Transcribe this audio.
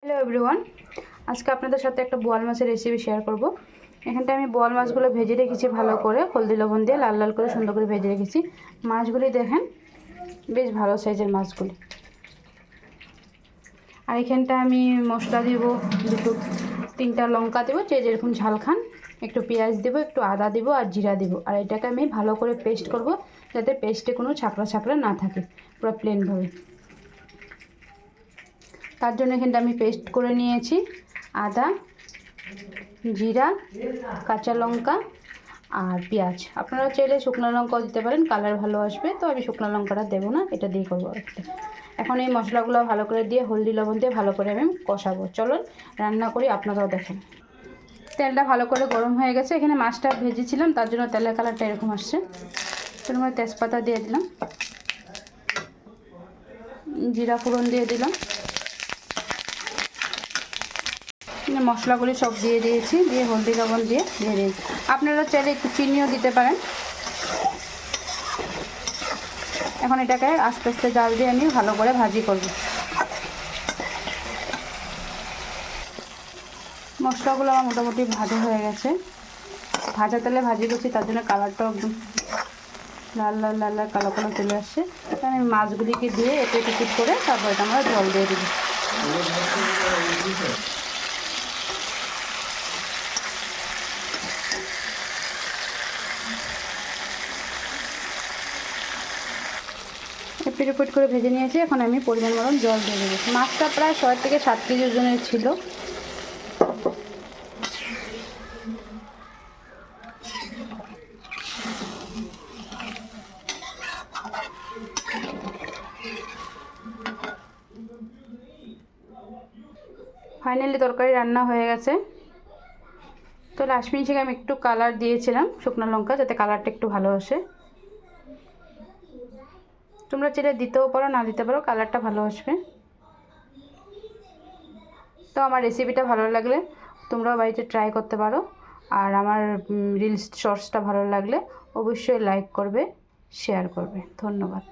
Hello everyone, আজকে আপনাদের সাথে একটা বোয়াল মাছের রেসিপি শেয়ার করব। এখানটা আমি বোয়াল মাছগুলো ভেজে রেখেছি ভালো করে, হলদি লবণ দিয়ে লাল লাল করে সুন্দর করে ভেজে রেখেছি। মাছগুলি দেখেন বেশ ভালো সাইজের মাছগুলি। আর এখানটা আমি মশলা দিব, দুটো তিনটা লঙ্কা দেবো, যে যেরকম ঝাল খান, একটু পেঁয়াজ দেবো, একটু আদা দিব আর জিরা দিব। আর এটাকে আমি ভালো করে পেস্ট করব, যাতে পেস্টে কোনো ছাকড়া ছাকড়া না থাকে, পুরো প্লেনভাবে। তার জন্য এখানটা আমি পেস্ট করে নিয়েছি আদা, জিরা, কাঁচা লঙ্কা আর পেঁয়াজ। আপনারা চাইলে শুকনো লঙ্কাও দিতে পারেন, কালার ভালো আসবে। তো আমি শুকনো লঙ্কাটা দেবো না, এটা দিয়ে করবো একটা। এখন এই মশলাগুলো ভালো করে দিয়ে হলদি লবণ দিয়ে ভালো করে আমি কষাবো। চলুন রান্না করি, আপনারাও দেখেন। তেলটা ভালো করে গরম হয়ে গেছে। এখানে মাছটা ভেজেছিলাম, তার জন্য তেলের কালারটা এরকম আসছে। তার মধ্যে তেজপাতা দিয়ে দিলাম, জিরা ফোড়ন দিয়ে দিলাম, মশলাগুলি সব দিয়ে দিয়েছি, দিয়ে হলদি লবণ দিয়ে দিয়েছি। আপনারা চাইলে একটু চিনিও দিতে পারেন। এখন এটাকে আস্তে আস্তে জাল দিয়ে আমি ভালো করে ভাজি করব। মশলাগুলো আমার মোটামুটি ভাজা হয়ে গেছে, ভাজা তেলে ভাজি করছি, তার জন্য কালারটাও একদম লাল লাল লাল লাল কালো কালো চলে আসছে। আমি মাছগুলিকে দিয়ে একটু একটু করে তারপর এটা আমরা জল দিয়ে দিই। পিট করে ভেজে নিয়েছি। এখন আমি পরিমাণ মতন জল দিয়ে দেবো। মাছটা প্রায় 6 থেকে 7 কেজি ওজনের ছিল। ফাইনালি তরকারি রান্না হয়ে গেছে। তো লাস্ট মিনিটে আমি একটু কালার দিয়েছিলাম শুকনো লঙ্কা, যাতে কালারটা একটু ভালো আসে। তোমরা চাইলে দিতেও পারো, না দিতে পারো, কালারটা ভালো আসবে। তো আমার রেসিপিটা ভালো লাগলে তোমরাও বাড়িতে ট্রাই করতে পারো। আর আমার রিলস শর্টসটা ভালো লাগলে অবশ্যই লাইক করবে, শেয়ার করবে। ধন্যবাদ।